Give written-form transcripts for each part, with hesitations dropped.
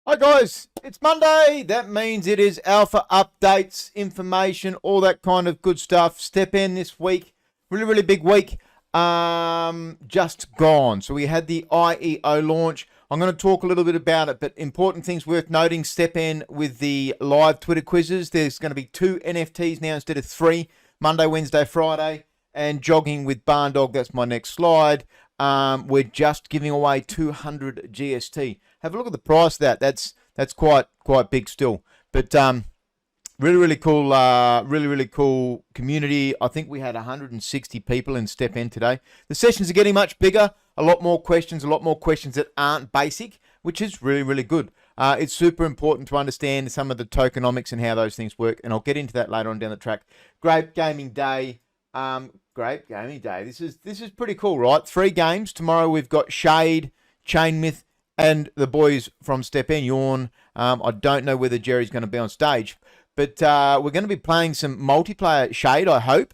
Hi guys, it's Monday. That means it is alpha updates, information, all that kind of good stuff. STEPN this week, really big week. Just gone. So we had the IEO launch. I'm going to talk a little bit about it, but important things worth noting. STEPN with the live Twitter quizzes. There's going to be 2 NFTs now instead of 3. Monday, Wednesday, Friday. And jogging with Barn Dog. That's my next slide. We're just giving away 200 GST. Have a look at the price of that. That's quite big still. But really cool. Really cool community. I think we had 160 people in STEPN today. The sessions are getting much bigger. A lot more questions that aren't basic, which is really good. It's super important to understand some of the tokenomics and how those things work, and I'll get into that later on down the track. Great gaming day. Great gaming day. This is pretty cool, right? 3 games tomorrow. We've got Shade, Chain Myth, and the boys from STEPN Yawn. I don't know whether Jerry's going to be on stage, but we're going to be playing some multiplayer Shade, I hope.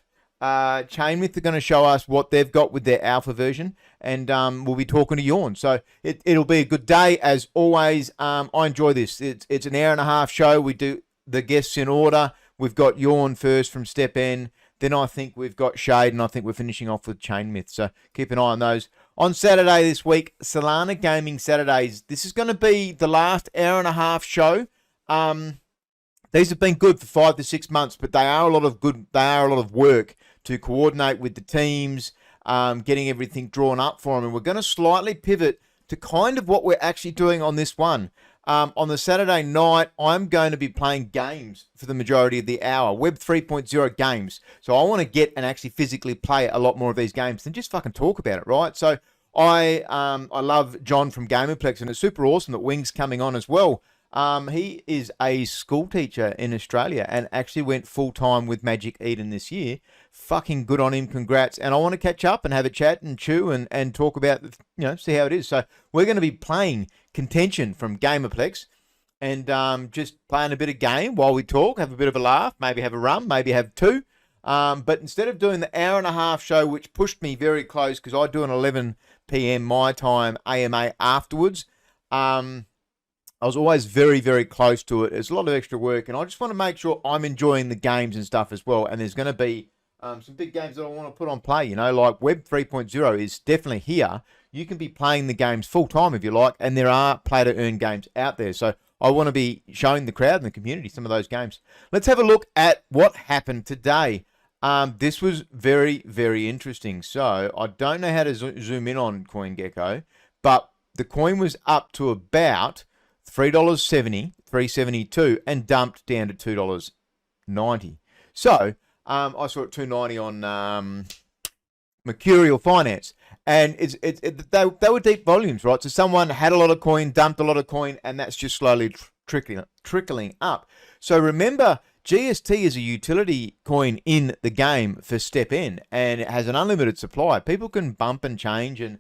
Chain Myth are going to show us what they've got with their alpha version, and we'll be talking to Yawn. So it'll be a good day as always. I enjoy this. It's an hour-and-a-half show. We do the guests in order. We've got Yawn first from STEPN. Then I think we've got Shade, and I think we're finishing off with Chain Myth. So keep an eye on those. On Saturday this week, Solana Gaming Saturdays. This is going to be the last hour-and-a-half show. These have been good for 5 to 6 months, but they are a lot of work to coordinate with the teams, getting everything drawn up for them. And we're going to slightly pivot to kind of what we're actually doing on this one. On the Saturday night, I'm going to be playing games for the majority of the hour. Web 3.0 games. So I want to get and actually physically play a lot more of these games than just fucking talk about it, right? So I love John from Gamerplex, and it's super awesome that Wing's coming on as well. He is a school teacher in Australia and actually went full-time with Magic Eden this year. Fucking good on him. Congrats. And I want to catch up and have a chat and chew and talk about, see how it is. So we're going to be playing Contention from Gamerplex and just playing a bit of game while we talk, have a bit of a laugh, maybe have a rum, maybe have 2. But instead of doing the hour-and-a-half show, which pushed me very close because I do an 11 p.m. my time AMA afterwards, I was always very close to it. It's a lot of extra work, and I just want to make sure I'm enjoying the games and stuff as well. And there's going to be some big games that I want to put on play, like Web 3.0 is definitely here. You can be playing the games full-time if you like, and there are play-to-earn games out there. So I want to be showing the crowd and the community some of those games. Let's have a look at what happened today. This was very interesting. So I don't know how to zoom in on CoinGecko, but the coin was up to about $3.70, $3.72, and dumped down to $2.90. So I saw it $2.90 on Mercurial Finance, and they were deep volumes, right? So someone had a lot of coin, dumped a lot of coin, and that's just slowly trickling up. So remember, GST is a utility coin in the game for STEPN, and it has an unlimited supply. People can bump and change, and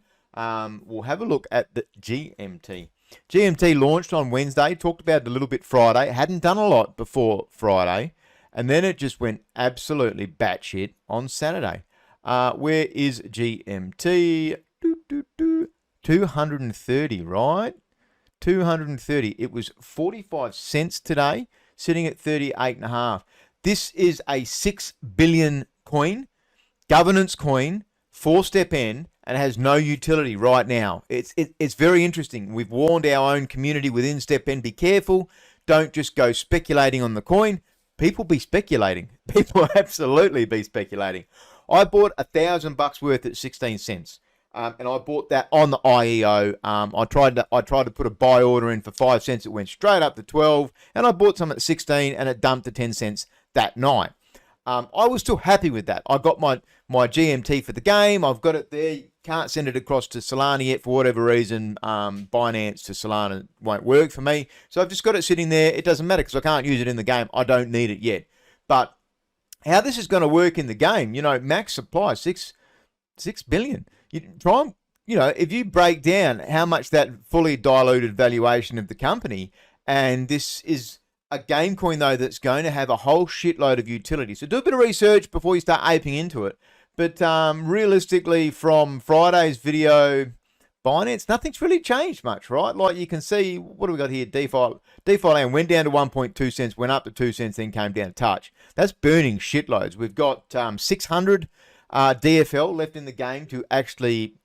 we'll have a look at the GMT. GMT launched on Wednesday, talked about it a little bit Friday, hadn't done a lot before Friday, and then it just went absolutely batshit on Saturday. Where is GMT? 230, right? 230. It was 45 cents today, sitting at 38.5. This is a 6 billion coin, governance coin for STEPN, and has no utility right now. It's very interesting. We've warned our own community within STEPN, be careful. Don't just go speculating on the coin. People be speculating. People absolutely be speculating. I bought $1,000 worth at 16 cents. And I bought that on the IEO. I tried to put a buy order in for 5 cents. It went straight up to 12. And I bought some at 16 and it dumped to 10 cents that night. I was still happy with that. I got my GMT for the game. I've got it there. Can't send it across to Solana yet for whatever reason. Binance to Solana won't work for me. So I've just got it sitting there. It doesn't matter because I can't use it in the game. I don't need it yet. But how this is going to work in the game, max supply, 6 billion. You try and, if you break down how much that fully diluted valuation of the company, and this is a game coin, though, that's going to have a whole shitload of utility. So do a bit of research before you start aping into it. But realistically, from Friday's video, Binance, nothing's really changed much, right? Like you can see, what do we got here? DeFi Land went down to 1.2 cents, went up to 2 cents, then came down a touch. That's burning shitloads. We've got 600 DFL left in the game to actually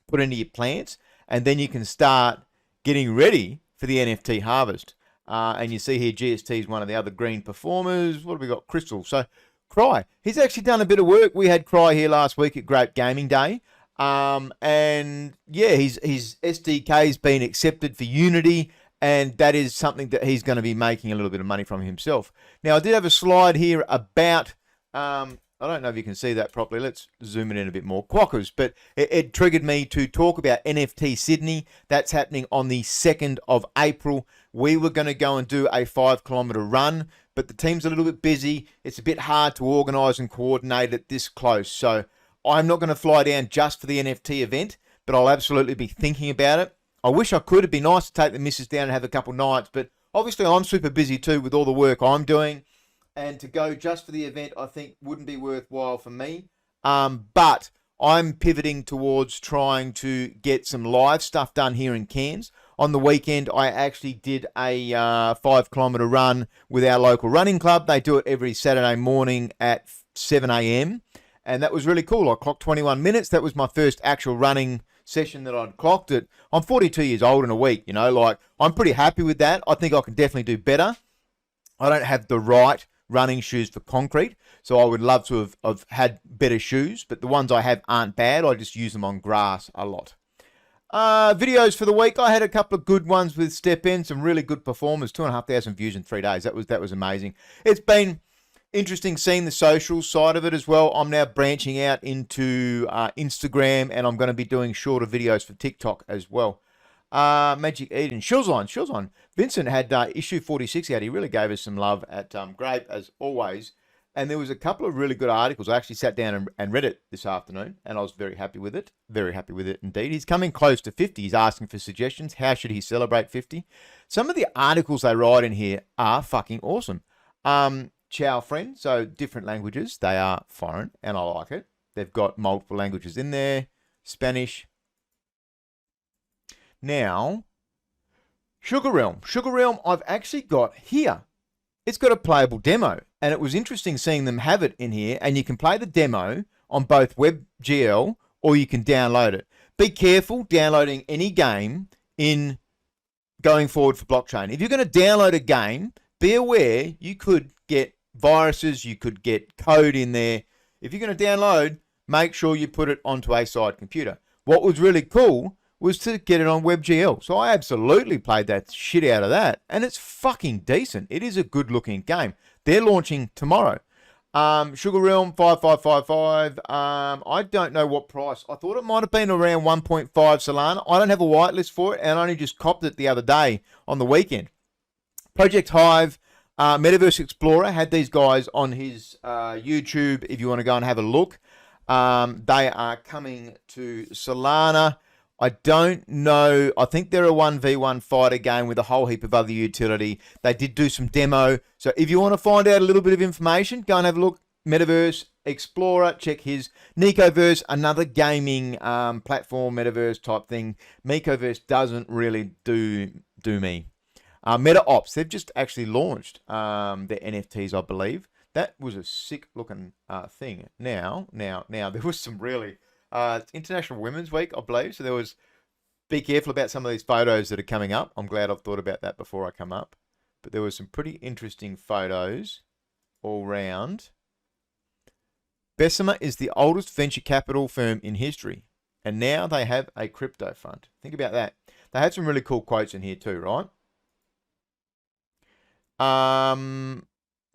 put into your plants, and then you can start getting ready for the NFT harvest. And you see here, GST is one of the other green performers. What have we got? Crystal. So Cry, he's actually done a bit of work. We had Cry here last week at Grape Gaming Day. And yeah, his SDK's been accepted for Unity, and that is something that he's going to be making a little bit of money from himself. Now, I did have a slide here about, I don't know if you can see that properly. Let's zoom it in a bit more. Quackers, but it triggered me to talk about NFT Sydney. That's happening on the 2nd of April. We were going to go and do a 5-kilometer run, but the team's a little bit busy. It's a bit hard to organise and coordinate it this close. So I'm not going to fly down just for the NFT event, but I'll absolutely be thinking about it. I wish I could. It'd be nice to take the missus down and have a couple nights, but obviously I'm super busy too with all the work I'm doing, and to go just for the event I think wouldn't be worthwhile for me. But I'm pivoting towards trying to get some live stuff done here in Cairns. On the weekend, I actually did a 5-kilometer run with our local running club. They do it every Saturday morning at 7 a.m. And that was really cool. I clocked 21 minutes. That was my first actual running session that I'd clocked it. I'm 42 years old in a week, you know, like I'm pretty happy with that. I think I can definitely do better. I don't have the right running shoes for concrete, so I would love to have had better shoes, but the ones I have aren't bad. I just use them on grass a lot. Videos for the week. I had a couple of good ones with STEPN, some really good performers, 2,500 views in 3 days. That was amazing. It's been interesting seeing the social side of it as well. I'm now branching out into Instagram, and I'm going to be doing shorter videos for TikTok as well. Magic Eden, Shill Zine. Vincent had issue 46 out. He really gave us some love at Grape as always. And there was a couple of really good articles. I actually sat down and read it this afternoon, and I was very happy with it. Very happy with it indeed. He's coming close to 50. He's asking for suggestions. How should he celebrate 50? Some of the articles they write in here are fucking awesome. Ciao, friend. So different languages. They are foreign, and I like it. They've got multiple languages in there. Spanish. Now, Sugar Realm I've actually got here. It's got a playable demo, and it was interesting seeing them have it in here, and you can play the demo on both WebGL or you can download it. Be careful downloading any game in going forward for blockchain. If you're going to download a game, be aware you could get viruses, you could get code in there. If you're going to download, make sure you put it onto a side computer. What was really cool was to get it on WebGL. So I absolutely played that shit out of that, and it's fucking decent. It is a good looking game. They're launching tomorrow. Sugar Realm 5555. I don't know what price. I thought it might have been around 1.5 Solana. I don't have a whitelist for it, and I only just copped it the other day on the weekend. Project Hive, Metaverse Explorer had these guys on his YouTube. If you want to go and have a look, they are coming to Solana. I don't know. I think they're a 1v1 fighter game with a whole heap of other utility. They did do some demo. So if you want to find out a little bit of information, go and have a look. Metaverse Explorer, check his Nicoverse, another gaming platform, Metaverse type thing. Micoverse doesn't really do me. Meta Ops, they've just actually launched their NFTs, I believe. That was a sick looking thing. Now, there was some really... it's International Women's Week, I believe, so there was, be careful about some of these photos that are coming up. I'm glad I've thought about that before I come up. But there were some pretty interesting photos all round. Bessemer is the oldest venture capital firm in history, and now they have a crypto fund. Think about that. They had some really cool quotes in here too, right?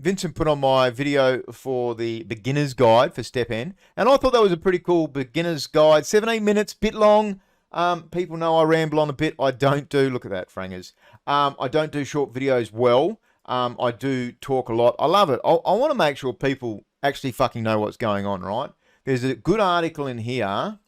Vincent put on my video for the beginner's guide for STEPN, and I thought that was a pretty cool beginner's guide. 17 minutes, bit long. People know I ramble on a bit. I don't do, look at that, frangers. I don't do short videos well. I do talk a lot. I love it. I want to make sure people actually fucking know what's going on, right? There's a good article in here. I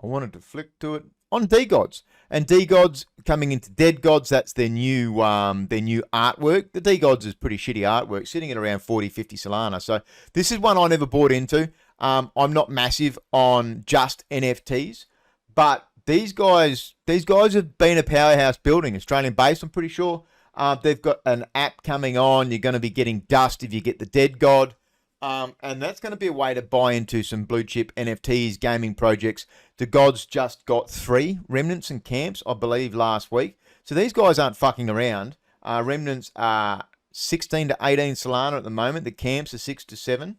wanted to flick to it. On DGods. And DGods coming into Dead Gods, that's their new artwork. The DGods is pretty shitty artwork, sitting at around 40, 50 Solana. So this is one I never bought into. I'm not massive on just NFTs, but these guys have been a powerhouse building, Australian based, I'm pretty sure. They've got an app coming on. You're going to be getting dust if you get the Dead God. And that's going to be a way to buy into some blue chip NFTs, gaming projects. The Gods just got 3 Remnants and camps, I believe, last week. So these guys aren't fucking around. Remnants are 16 to 18 Solana at the moment. The camps are 6 to 7.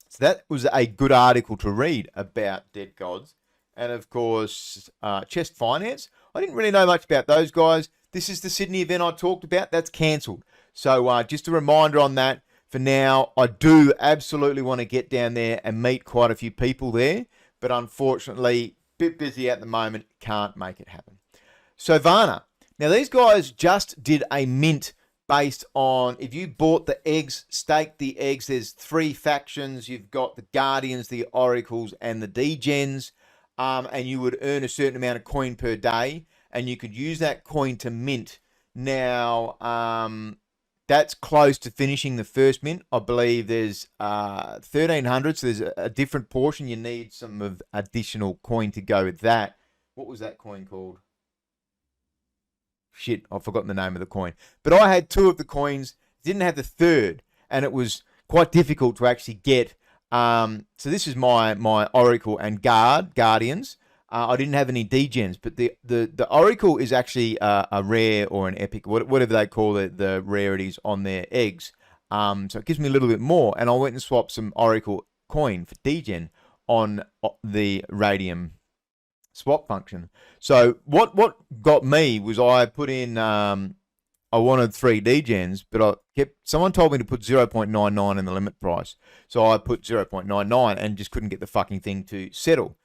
So that was a good article to read about Dead Gods. And of course, Chest Finance. I didn't really know much about those guys. This is the Sydney event I talked about. That's cancelled. So just a reminder on that. For now, I do absolutely want to get down there and meet quite a few people there. But unfortunately, a bit busy at the moment. Can't make it happen. Sovana. Now, these guys just did a mint based on, if you bought the eggs, staked the eggs, there's 3 factions. You've got the Guardians, the Oracles, and the Degens. And you would earn a certain amount of coin per day. And you could use that coin to mint. Now, that's close to finishing the first mint. I believe there's 1,300, so there's a different portion. You need some of additional coin to go with that. What was that coin called? Shit, I've forgotten the name of the coin. But I had 2 of the coins, didn't have the third, and it was quite difficult to actually get. So this is my Oracle and Guardians. I didn't have any degens, but the Oracle is actually a rare or an epic, whatever they call the rarities on their eggs. So it gives me a little bit more, and I went and swapped some Oracle coin for degen on the Radium swap function. So what got me was I put in, I wanted 3 degens, but someone told me to put 0.99 in the limit price. So I put 0.99 and just couldn't get the fucking thing to settle.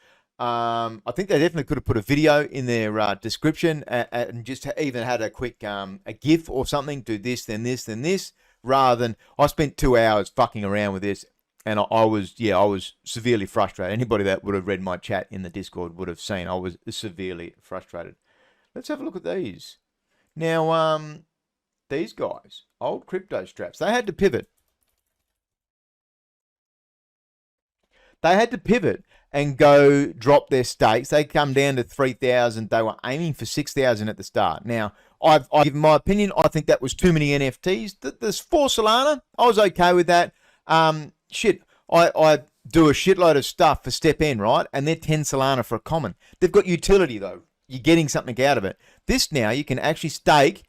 I think they definitely could have put a video in their description and just even had a quick a GIF or something. Do this, then this, then this. Rather than I spent 2 hours fucking around with this, and I was severely frustrated. Anybody that would have read my chat in the Discord would have seen I was severely frustrated. Let's have a look at these. Now, these guys, old CryptoStraps, they had to pivot. They had to pivot and go drop their stakes. They come down to 3,000. They were aiming for 6,000 at the start. Now, I've given my opinion. I think that was too many NFTs. There's 4 Solana. I was okay with that. Shit, I do a shitload of stuff for STEPN, right? And they're 10 Solana for a common. They've got utility, though. You're getting something out of it. This now, you can actually stake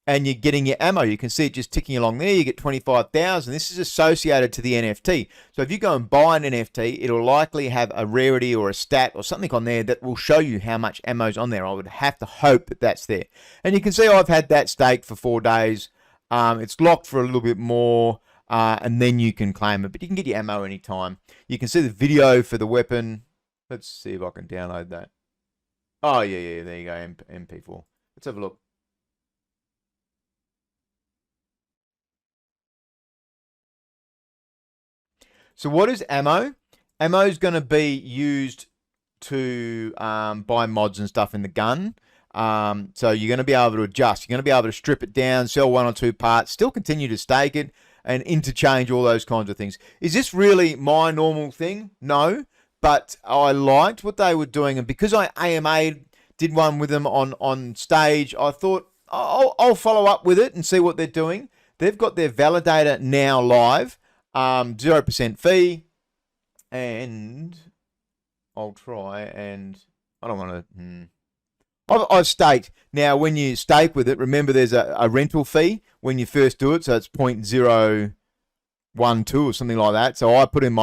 and you're getting your ammo. You can see it just ticking along there. You get 25,000. This is associated to the NFT. So if you go and buy an NFT, it'll likely have a rarity or a stat or something on there that will show you how much ammo's on there. I would have to hope that that's there. And you can see I've had that staked for 4 days. It's locked for a little bit more, and then you can claim it. But you can get your ammo anytime. You can see the video for the weapon. Let's see if I can download that. Oh, yeah, there you go, MP4. Let's have a look. So what is ammo? Ammo is going to be used to buy mods and stuff in the gun. So you're going to be able to adjust. You're going to be able to strip it down, sell 1 or 2 parts, still continue to stake it, and interchange all those kinds of things. Is this really my normal thing? No. But I liked what they were doing, and because I AMA'd, did one with them on stage, I thought I'll follow up with it and see what they're doing. They've got their validator now live. 0% fee, and I'll try, and I don't want to, I've staked. Now, when you stake with it, remember there's a rental fee when you first do it, so it's 0.012 or something like that. So I put in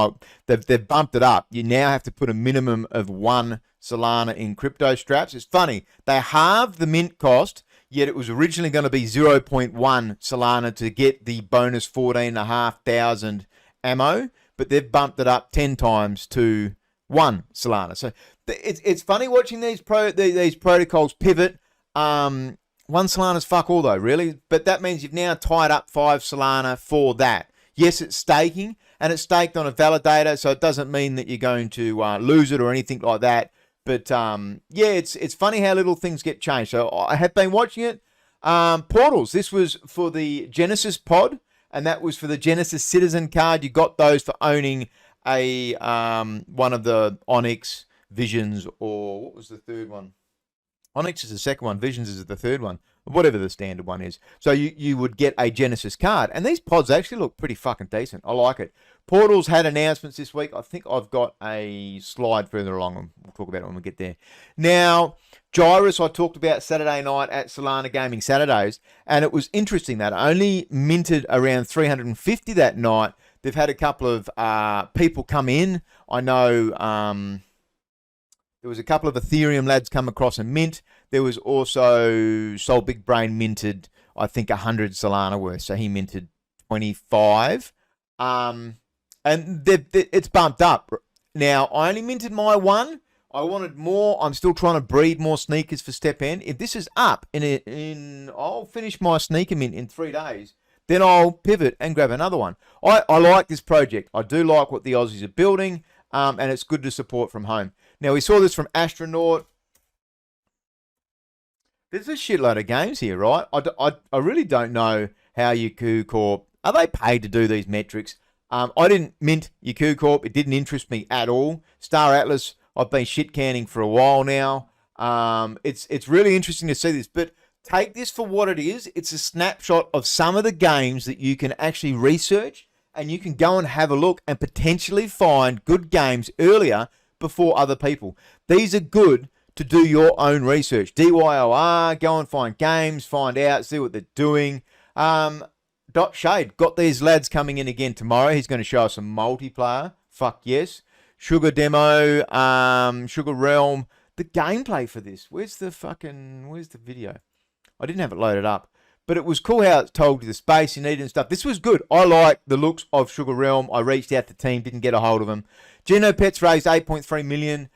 they've bumped it up. You now have to put a minimum of 1 Solana in CryptoStraps. It's funny, they halved the mint cost, yet it was originally going to be 0.1 Solana to get the bonus 14,500 ammo, but they've bumped it up 10 times to 1 Solana. So it's funny watching these protocols pivot. 1 Solana's fuck all though, really, but that means you've now tied up 5 Solana for that. Yes, it's staking, and it's staked on a validator, so it doesn't mean that you're going to lose it or anything like that. But yeah, it's funny how little things get changed. So I have been watching it. Portals. This was for the Genesis pod, and that was for the Genesis Citizen card. You got those for owning a one of the Onyx Visions, or what was the third one? Onyx is the second one, Visions is the third one, whatever the standard one is. So you would get a Genesis card, and these pods actually look pretty fucking decent. I like it. Portals had announcements this week. I think I've got a slide further along, and we'll talk about it when we get there. Now, Gyris I talked about Saturday night at Solana Gaming Saturdays, and it was interesting that only minted around 350 that night. They've had a couple of people come in. I know there was a couple of Ethereum lads come across and mint. There was also Sol Big Brain minted, I think, 100 Solana worth. So he minted 25. And it's bumped up. Now, I only minted my one. I wanted more. I'm still trying to breed more sneakers for STEPN. If this is up, I'll finish my sneaker mint in 3 days. Then I'll pivot and grab another one. I like this project. I do like what the Aussies are building. And it's good to support from home. Now, we saw this from Astronaut. There's a shitload of games here, right? I really don't know how Yaku Corp, are they paid to do these metrics? I didn't mint Yaku Corp. It didn't interest me at all. Star Atlas, I've been shit canning for a while now. It's really interesting to see this, but take this for what it is. It's a snapshot of some of the games that you can actually research, and you can go and have a look and potentially find good games earlier before other people. These are good to do your own research. DYOR, go and find games, find out, see what they're doing. Dot Shade, got these lads coming in again tomorrow. He's going to show us some multiplayer. Fuck yes. Sugar Demo, Sugar Realm. The gameplay for this, where's the video? I didn't have it loaded up. But it was cool how it told you the space you needed and stuff. This was good. I like the looks of Sugar Realm. I reached out to the team, didn't get a hold of them. Geno Pets raised 8.3 million.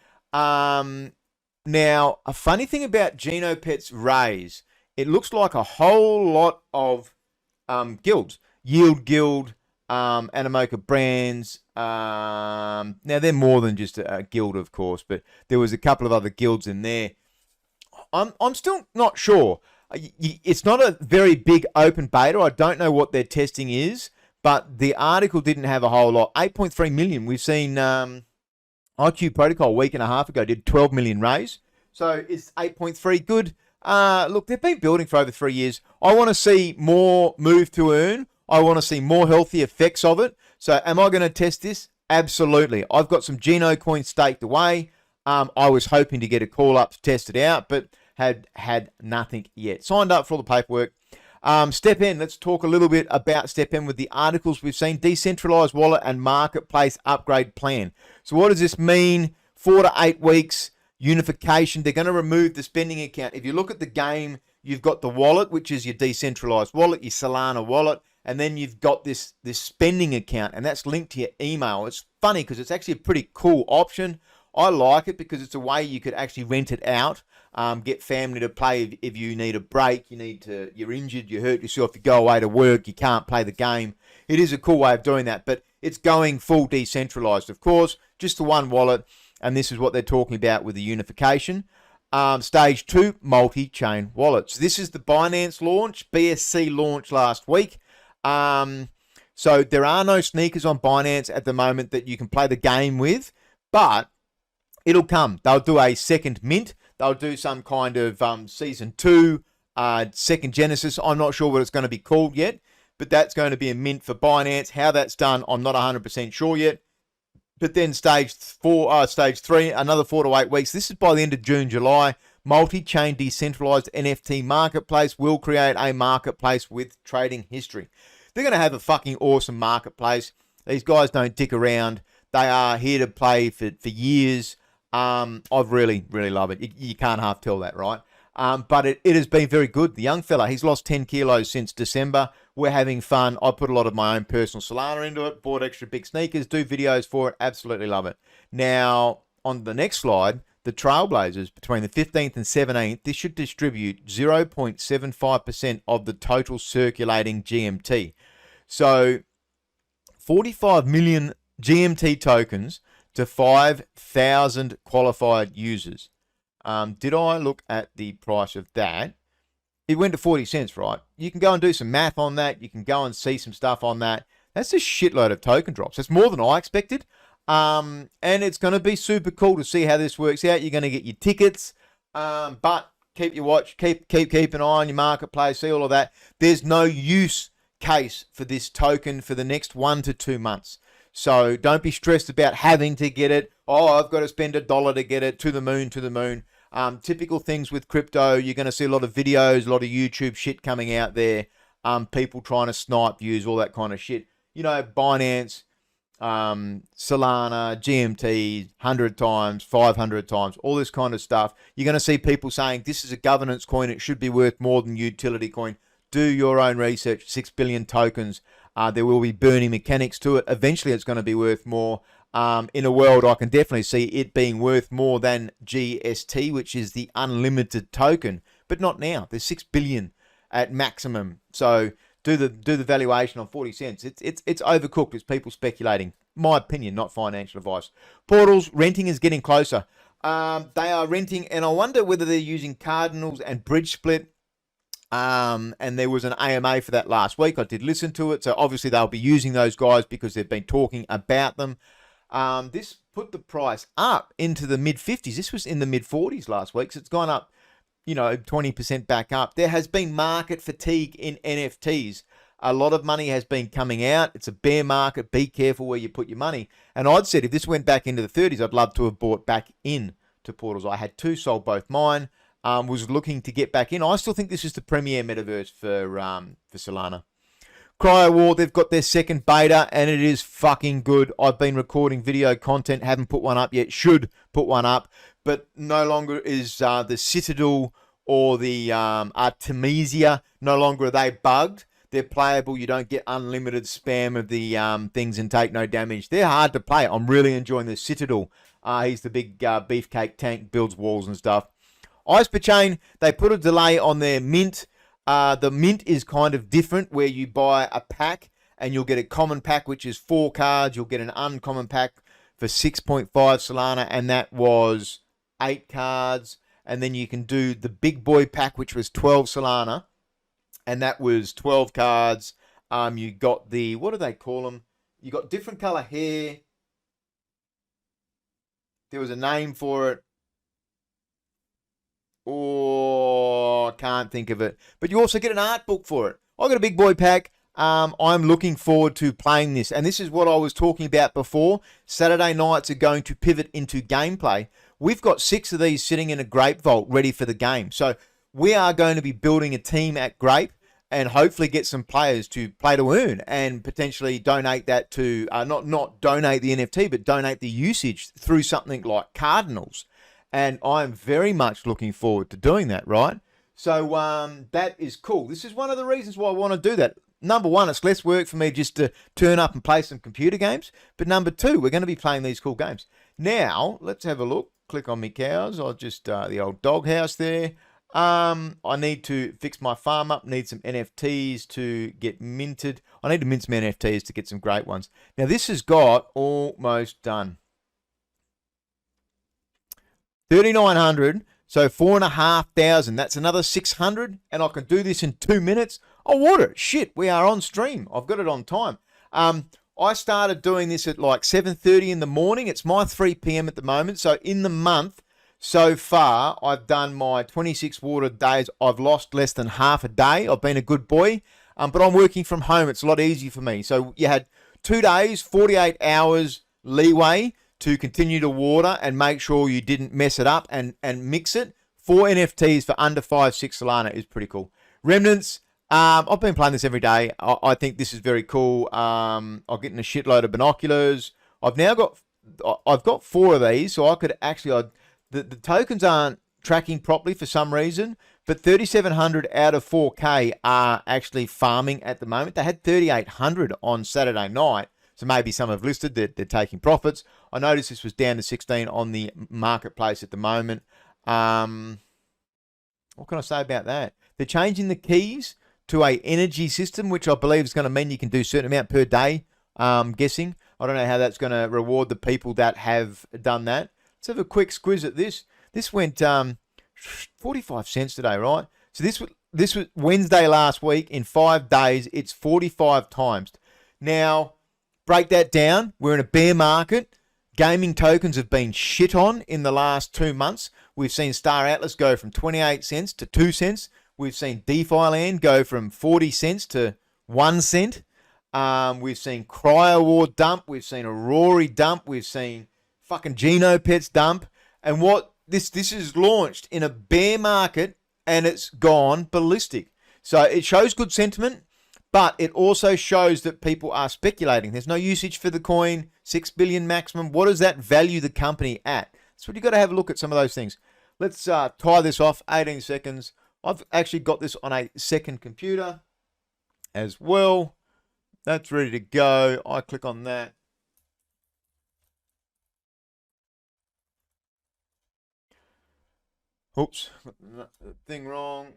Now, a funny thing about Geno Pets raise, it looks like a whole lot of guilds. Yield Guild, Animoca Brands. Now, they're more than just a guild, of course, but there was a couple of other guilds in there. I'm still not sure. It's not a very big open beta. I don't know what their testing is, but the article didn't have a whole lot. 8.3 million. We've seen IQ Protocol a week and a half ago did 12 million raise. So is 8.3 good? Look, they've been building for over 3 years. I want to see more move to earn. I want to see more healthy effects of it. So am I going to test this? Absolutely. I've got some Geno coins staked away. I was hoping to get a call up to test it out, but had nothing yet. Signed up for all the paperwork. STEPN, let's talk a little bit about STEPN with the articles we've seen. Decentralized wallet and marketplace upgrade plan. So what does this mean? 4 to 8 weeks, unification. They're going to remove the spending account. If you look at the game, you've got the wallet, which is your decentralized wallet, your Solana wallet, and then you've got this spending account, and that's linked to your email. It's funny because it's actually a pretty cool option. I like it because it's a way you could actually rent it out, get family to play if you need a break, you're injured, you hurt yourself, you go away to work, you can't play the game. It is a cool way of doing that, but it's going full decentralized, of course, just the one wallet, and this is what they're talking about with the unification. Stage 2, multi-chain wallets. This is the Binance launch, BSC launch last week. So there are no sneakers on Binance at the moment that you can play the game with, but it'll come. They'll do a second mint. They'll do some kind of season 2, second Genesis. I'm not sure what it's going to be called yet, but that's going to be a mint for Binance. How that's done, I'm not 100% sure yet. But then stage 3, another 4 to 8 weeks. This is by the end of June, July. Multi-chain decentralized NFT marketplace will create a marketplace with trading history. They're going to have a fucking awesome marketplace. These guys don't dick around. They are here to play for years. I've really love it. You can't half tell that, right? But it has been very good. The young fella, he's lost 10 kilos since December. We're having fun. I put a lot of my own personal Solana into it, bought extra big sneakers, do videos for it. Absolutely love it. Now, on the next slide, the Trailblazers, between the 15th and 17th, this should distribute 0.75% of the total circulating GMT. So, 45 million GMT tokens to 5,000 qualified users. Did I look at the price of that? It went to 40 cents, right? You can go and do some math on that. You can go and see some stuff on that. That's a shitload of token drops. That's more than I expected. And it's going to be super cool to see how this works out. You're going to get your tickets, but keep your watch, keep an eye on your marketplace, see all of that. There's no use case for this token for the next 1 to 2 months. So don't be stressed about having to get it. Oh, I've got to spend $1 to get it, to the moon, to the moon. Typical things with crypto, you're going to see a lot of videos, a lot of YouTube shit coming out there. People trying to snipe views, all that kind of shit. You know, Binance, Solana, GMT, 100 times, 500 times, all this kind of stuff. You're going to see people saying this is a governance coin, it should be worth more than utility coin. Do your own research. 6 billion tokens. There will be burning mechanics to it. Eventually, it's going to be worth more. In a world, I can definitely see it being worth more than GST, which is the unlimited token, but not now. There's 6 billion at maximum. So do the valuation on 40 cents. It's overcooked. It's people speculating. My opinion, not financial advice. Portals renting is getting closer. They are renting, and I wonder whether they're using Cardinals and Bridge Split. And there was an AMA for that last week. I did listen to it. So obviously they'll be using those guys because they've been talking about them. This put the price up into the mid 50s. This was in the mid 40s last week. So it's gone up, 20% back up. There has been market fatigue in NFTs. A lot of money has been coming out. It's a bear market. Be careful where you put your money. And I'd said if this went back into the 30s, I'd love to have bought back in to Portals. I had 2, sold both mine. Was looking to get back in. I still think this is the premier metaverse for Solana. Cryowar, they've got their second beta, and it is fucking good. I've been recording video content, haven't put one up yet. Should put one up, but no longer is the Citadel or the Artemisia, no longer are they bugged. They're playable. You don't get unlimited spam of the things and take no damage. They're hard to play. I'm really enjoying the Citadel. He's the big beefcake tank, builds walls and stuff. Eizper Chain, they put a delay on their mint. The mint is kind of different, where you buy a pack and you'll get a common pack, which is 4 cards. You'll get an uncommon pack for 6.5 Solana, and that was 8 cards. And then you can do the big boy pack, which was 12 Solana, and that was 12 cards. You got the, what do they call them? You got different color hair. There was a name for it. Oh, I can't think of it. But you also get an art book for it. I got a big boy pack. I'm looking forward to playing this. And this is what I was talking about before. Saturday nights are going to pivot into gameplay. We've got 6 of these sitting in a Grape Vault ready for the game. So we are going to be building a team at Grape and hopefully get some players to play to earn and potentially donate that to, not donate the NFT, but donate the usage through something like Cardinals. And I'm very much looking forward to doing that, right? So that is cool. This is one of the reasons why I want to do that. Number one, it's less work for me just to turn up and play some computer games. But number two, we're going to be playing these cool games. Now, let's have a look. Click on me cows. I'll just, the old doghouse there. I need to fix my farm up. Need some NFTs to get minted. I need to mint some NFTs to get some great ones. Now, this has got almost done. 3,900, so 4,500. That's another 600, and I can do this in 2 minutes. Oh, water! Shit, we are on stream. I've got it on time. I started doing this at like 7:30 in the morning. It's my 3 p.m. at the moment. So in the month so far, I've done my 26 water days. I've lost less than half a day. I've been a good boy, but I'm working from home. It's a lot easier for me. So you had 2 days, 48 hours leeway to continue to water and make sure you didn't mess it up and mix it. 4 NFTs for under 5-6 Solana is pretty cool. Remnants, I've been playing this every day. I think this is very cool. I'm getting a shitload of binoculars. I've got 4 of these, so I could actually, the tokens aren't tracking properly for some reason, but 3,700 out of 4K are actually farming at the moment. They had 3,800 on Saturday night. So maybe some have listed that they're taking profits. I noticed this was down to 16 on the marketplace at the moment. What can I say about that? They're changing the keys to a energy system, which I believe is going to mean you can do a certain amount per day, guessing. I don't know how that's going to reward the people that have done that. Let's have a quick squiz at this. This went 45 cents today, right? So this was Wednesday last week. In 5 days, it's 45 times. Now, break that down. We're in a bear market. gaming tokens have been shit on in the last 2 months. We've seen Star Atlas go from 28 cents to 2 cents. We've seen Defi Land go from 40 cents to 1 cent. We've seen Cryowar dump. We've seen Aurora dump. We've seen fucking Genopets dump. And what this is launched in a bear market, and it's gone ballistic. So it shows good sentiment, but it also shows that people are speculating. There's no usage for the coin, 6 billion maximum. What does that value the company at? That's what you've got to have a look at some of those things. Let's tie this off, 18 seconds. I've actually got this on a second computer as well. That's ready to go. I click on that. Oops, got the thing wrong.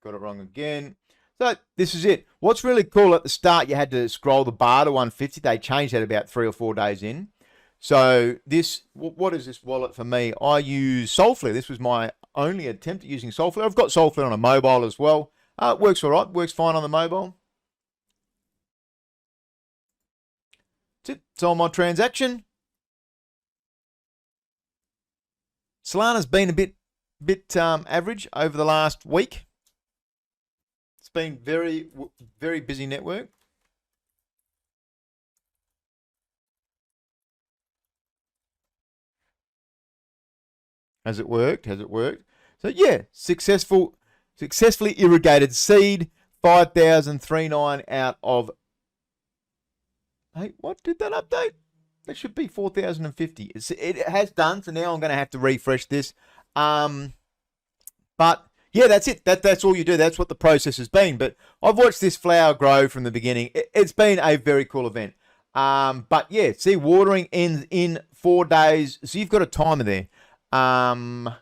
Got it wrong again. So this is it. What's really cool, at the start, you had to scroll the bar to 150. They changed that about 3 or 4 days in. So this, what is this wallet for me? I use Solflare. This was my only attempt at using Solflare. I've got Solflare on a mobile as well. It works all right. Works fine on the mobile. That's it. It's on my transaction. Solana's been a bit average over the last week. It's been very busy network. Has it worked? Has it worked? So yeah, successfully irrigated seed, 5,039 out of. Hey, what did that update? That should be 4,050. It has done, so now I'm going to have to refresh this. But yeah, that's it. That's all you do. That's what the process has been. But I've watched this flower grow from the beginning. It's been a very cool event. But yeah, see, watering ends in 4 days. So you've got a timer there. I'll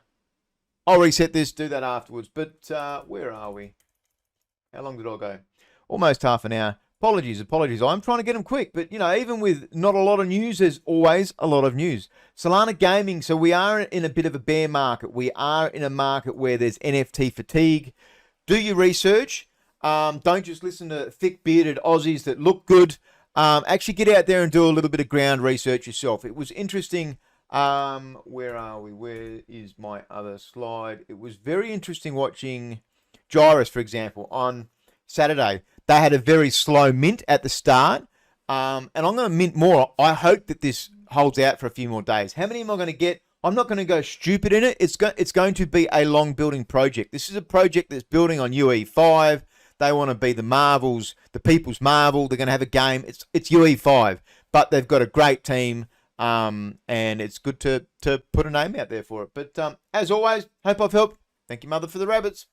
reset this, do that afterwards. But where are we? How long did I go? Almost half an hour. Apologies. I'm trying to get them quick, but you know, even with not a lot of news, there's always a lot of news. Solana Gaming. So we are in a bit of a bear market. We are in a market where there's NFT fatigue. Do your research. Don't just listen to thick-bearded Aussies that look good. Actually get out there and do a little bit of ground research yourself. It was interesting. Where are we? Where is my other slide? It was very interesting watching Gyris, for example, on Saturday. They had a very slow mint at the start, and I'm going to mint more. I hope that this holds out for a few more days. How many am I going to get? I'm not going to go stupid in it. It's going to be a long building project. This is a project that's building on UE5. They want to be the Marvels, the people's Marvel. They're going to have a game. It's UE5, but they've got a great team, and it's good to put a name out there for it. But as always, hope I've helped. Thank you, Mother, for the rabbits.